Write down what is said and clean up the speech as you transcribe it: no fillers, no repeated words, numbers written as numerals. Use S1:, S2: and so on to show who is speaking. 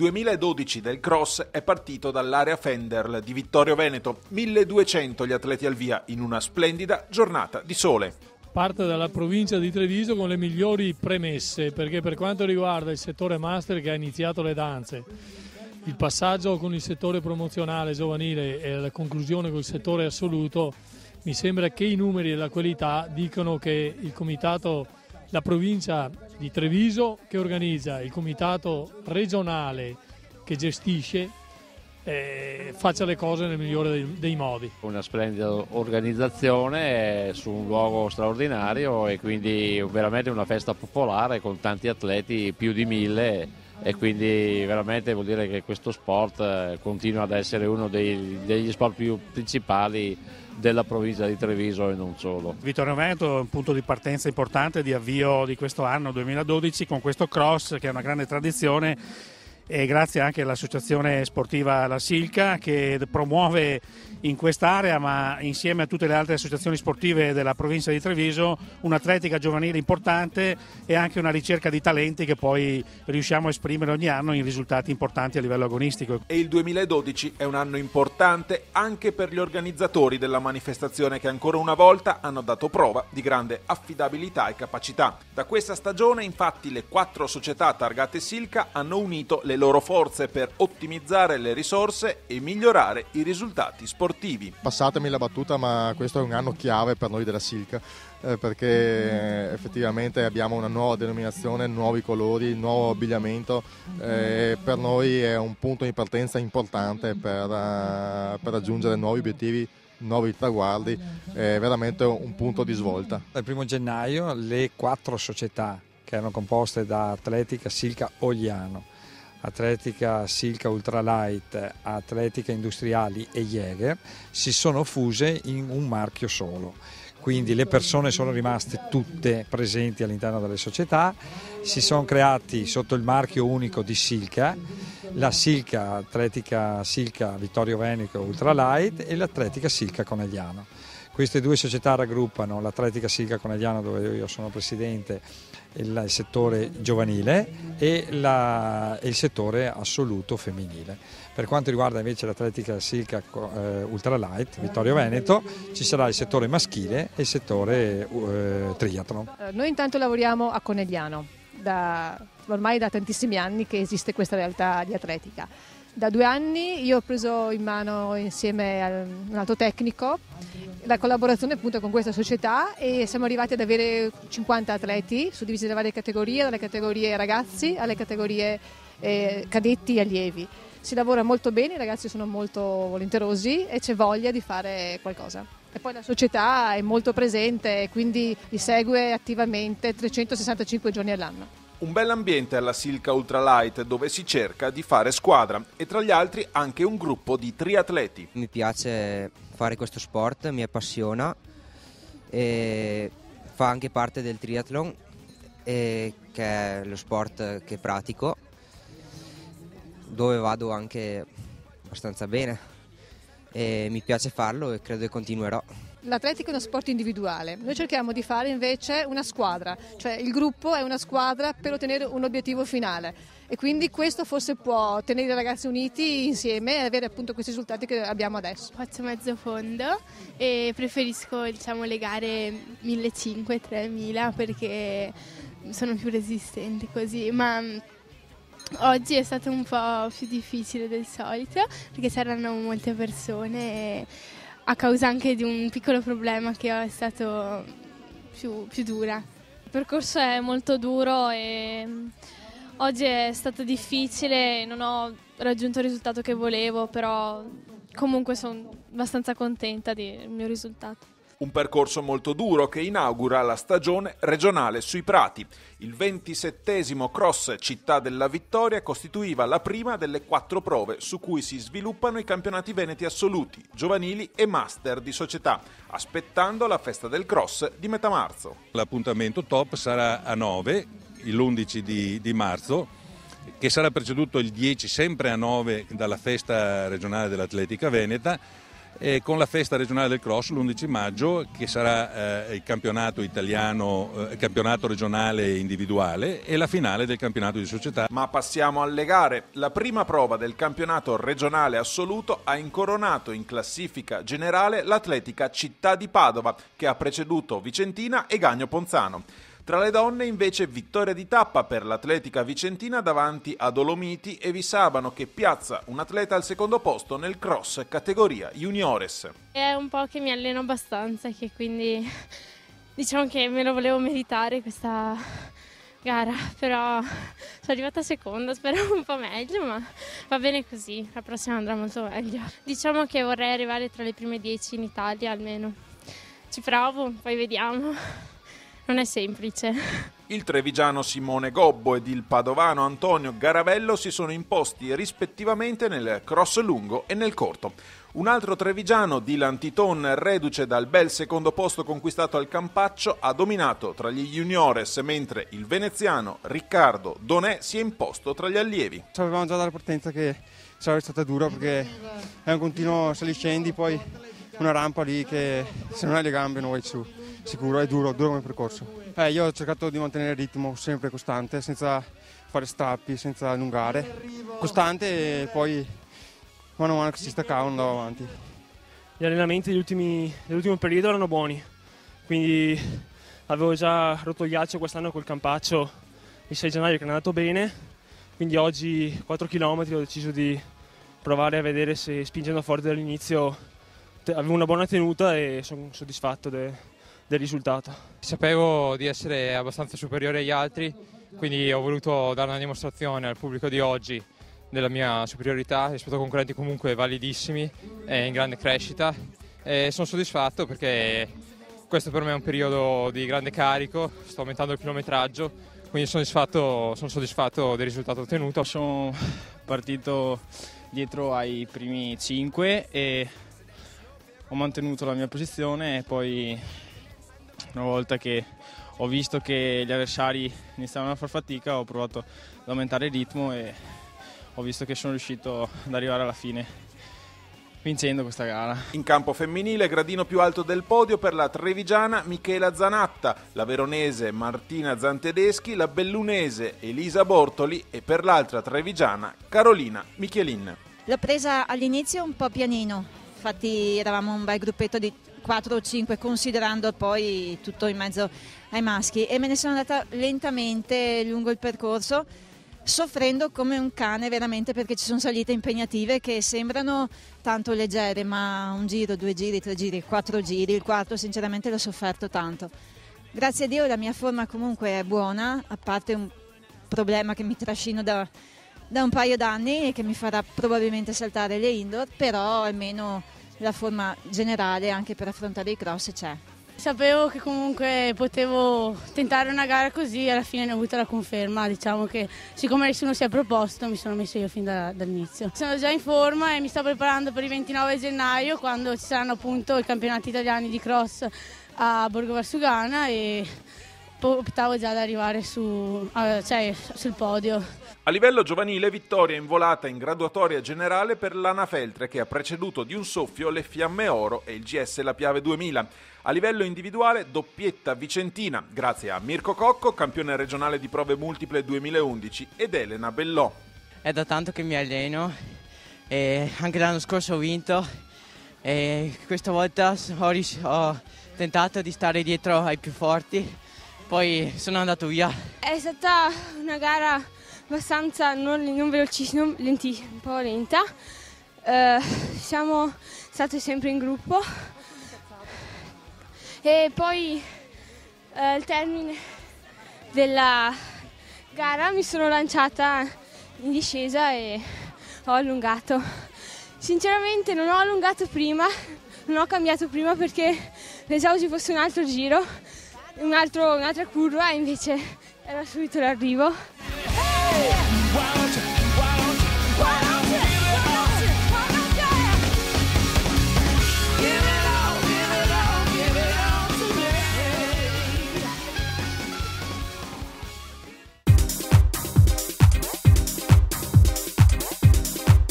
S1: 2012 del cross è partito dall'area Fenderl di Vittorio Veneto. 1200 gli atleti al via in una splendida giornata di sole.
S2: Parte dalla provincia di Treviso con le migliori premesse, perché per quanto riguarda il settore master che ha iniziato le danze, il passaggio con il settore promozionale giovanile e la conclusione con il settore assoluto, mi sembra che i numeri e la qualità dicono che il comitato, la provincia di Treviso che organizza, il comitato regionale che gestisce, faccia le cose nel migliore dei modi.
S3: Una splendida organizzazione su un luogo straordinario e quindi veramente una festa popolare con tanti atleti, più di 1000, e quindi veramente vuol dire che questo sport continua ad essere uno degli sport più principali della provincia di Treviso e non solo.
S4: Vittorio Veneto è un punto di partenza importante di avvio di questo anno 2012 con questo cross che è una grande tradizione, e grazie anche all'associazione sportiva La Silca che promuove in quest'area, ma insieme a tutte le altre associazioni sportive della provincia di Treviso, un'atletica giovanile importante e anche una ricerca di talenti che poi riusciamo a esprimere ogni anno in risultati importanti a livello agonistico.
S1: E il 2012 è un anno importante anche per gli organizzatori della manifestazione, che ancora una volta hanno dato prova di grande affidabilità e capacità. Da questa stagione infatti le 4 società targate Silca hanno unito le loro forze per ottimizzare le risorse e migliorare i risultati sportivi.
S5: Passatemi la battuta, ma questo è un anno chiave per noi della Silca, perché effettivamente abbiamo una nuova denominazione, nuovi colori, nuovo abbigliamento, per noi è un punto di partenza importante per raggiungere nuovi obiettivi, nuovi traguardi, è veramente un punto di svolta.
S6: Dal 1 gennaio le 4 società che erano composte da Atletica Silca Ogliano, Atletica Silca Ultralight, Atletica Industriali e Jäger si sono fuse in un marchio solo. Quindi le persone sono rimaste tutte presenti all'interno delle società, si sono creati sotto il marchio unico di Silca, la Silca, Atletica Silca Vittorio Veneto Ultralight e l'Atletica Silca Conegliano. Queste 2 società raggruppano l'Atletica Silca Conegliano, dove io sono presidente, il settore giovanile e il settore assoluto femminile. Per quanto riguarda invece l'Atletica Silca Ultralight Vittorio Veneto, ci sarà il settore maschile e il settore triathlon.
S7: Noi intanto lavoriamo a Conegliano, ormai da tantissimi anni che esiste questa realtà di atletica. Da 2 anni io ho preso in mano insieme a un altro tecnico la collaborazione appunto con questa società e siamo arrivati ad avere 50 atleti suddivisi da varie categorie, dalle categorie ragazzi alle categorie cadetti e allievi. Si lavora molto bene, i ragazzi sono molto volenterosi e c'è voglia di fare qualcosa. E poi la società è molto presente e quindi li segue attivamente 365 giorni all'anno.
S1: Un bell'ambiente alla Silca Ultralight dove si cerca di fare squadra e tra gli altri anche un gruppo di triatleti.
S8: Mi piace fare questo sport, mi appassiona e fa anche parte del triathlon, che è lo sport che pratico, dove vado anche abbastanza bene e mi piace farlo e credo che continuerò.
S7: L'atletica è uno sport individuale, noi cerchiamo di fare invece una squadra, cioè il gruppo è una squadra per ottenere un obiettivo finale e quindi questo forse può tenere i ragazzi uniti insieme e avere appunto questi risultati che abbiamo adesso.
S9: Faccio mezzo fondo e preferisco le gare 1500-3000 perché sono più resistenti così, ma oggi è stato un po' più difficile del solito perché c'erano molte persone a causa anche di un piccolo problema che è stato più dura.
S10: Il percorso è molto duro e oggi è stato difficile, non ho raggiunto il risultato che volevo, però comunque sono abbastanza contenta del mio risultato.
S1: Un percorso molto duro che inaugura la stagione regionale sui prati. Il 27° Cross Città della Vittoria costituiva la prima delle 4 prove su cui si sviluppano i campionati veneti assoluti, giovanili e master di società, aspettando la festa del cross di metà marzo.
S11: L'appuntamento top sarà a 9, l'11 di marzo, che sarà preceduto il 10 sempre a 9 dalla festa regionale dell'Atletica Veneta, con la festa regionale del cross l'11 maggio, che sarà il campionato italiano, campionato regionale individuale e la finale del campionato di società.
S1: Ma passiamo alle gare. La prima prova del campionato regionale assoluto ha incoronato in classifica generale l'Atletica Città di Padova, che ha preceduto Vicentina e Gagno Ponzano. Tra le donne invece vittoria di tappa per l'Atletica Vicentina davanti a Dolomiti e Visabano, che piazza un atleta al secondo posto nel cross categoria juniores.
S9: È un po' che mi alleno abbastanza, che quindi diciamo che me lo volevo meritare questa gara, però sono arrivata seconda, speravo un po' meglio, ma va bene così, la prossima andrà molto meglio. Diciamo che vorrei arrivare tra le prime 10 in Italia almeno. Ci provo, poi vediamo. Non è semplice.
S1: Il trevigiano Simone Gobbo ed il padovano Antonio Garavello si sono imposti rispettivamente nel cross lungo e nel corto. Un altro trevigiano, Dylan Titon, reduce dal bel secondo posto conquistato al Campaccio, ha dominato tra gli juniores, mentre il veneziano Riccardo Donè si è imposto tra gli allievi.
S12: Sapevamo già dalla partenza che sarebbe stata dura, perché è un continuo saliscendi, poi una rampa lì che se non hai le gambe non vai su. Sicuro, è duro come percorso. Io ho cercato di mantenere il ritmo sempre costante, senza fare strappi, senza allungare. Costante, e poi mano a mano che si staccava andavo avanti.
S13: Gli allenamenti dell'ultimo periodo erano buoni, quindi avevo già rotto il ghiaccio quest'anno col Campaccio il 6 gennaio, che è andato bene, quindi oggi 4 km ho deciso di provare a vedere se spingendo forte dall'inizio avevo una buona tenuta, e sono soddisfatto del risultato.
S14: Sapevo di essere abbastanza superiore agli altri, quindi ho voluto dare una dimostrazione al pubblico di oggi della mia superiorità rispetto a concorrenti comunque validissimi e in grande crescita, e sono soddisfatto perché questo per me è un periodo di grande carico, sto aumentando il chilometraggio, quindi sono soddisfatto del risultato ottenuto.
S15: Sono partito dietro ai primi 5 e ho mantenuto la mia posizione, e poi una volta che ho visto che gli avversari iniziavano a far fatica, ho provato ad aumentare il ritmo e ho visto che sono riuscito ad arrivare alla fine vincendo questa gara.
S1: In campo femminile, gradino più alto del podio per la trevigiana Michela Zanatta, la veronese Martina Zantedeschi, la bellunese Elisa Bortoli e per l'altra trevigiana Carolina Michelin.
S16: L'ho presa all'inizio un po' pianino, infatti eravamo un bel gruppetto di 4 o 5, considerando poi tutto in mezzo ai maschi, e me ne sono andata lentamente lungo il percorso, soffrendo come un cane veramente, perché ci sono salite impegnative che sembrano tanto leggere, ma un giro, 2 giri, 3 giri, 4 giri, il quarto sinceramente l'ho sofferto tanto. Grazie a Dio la mia forma comunque è buona, a parte un problema che mi trascino da un paio d'anni e che mi farà probabilmente saltare le indoor, però almeno la forma generale anche per affrontare i cross c'è.
S9: Sapevo che comunque potevo tentare una gara così, alla fine ne ho avuto la conferma. Diciamo che siccome nessuno si è proposto, mi sono messo io fin dall'inizio. Sono già in forma e mi sto preparando per il 29 gennaio, quando ci saranno appunto i campionati italiani di cross a Borgo Valsugana, e optavo già ad arrivare sul podio.
S1: A livello giovanile, vittoria in volata in graduatoria generale per l'Ana Feltre, che ha preceduto di un soffio le Fiamme Oro e il GS La Piave 2000. A livello individuale, doppietta vicentina, grazie a Mirko Cocco, campione regionale di prove multiple 2011, ed Elena Bellò.
S17: È da tanto che mi alleno, e anche l'anno scorso ho vinto, e questa volta ho tentato di stare dietro ai più forti, poi sono andato via.
S18: È stata una gara abbastanza non velocissima, un po' lenta. Siamo state sempre in gruppo, e poi al termine della gara mi sono lanciata in discesa e ho allungato. Sinceramente non ho allungato prima, non ho cambiato prima perché pensavo ci fosse un altro giro, un'altra curva, e invece era subito l'arrivo.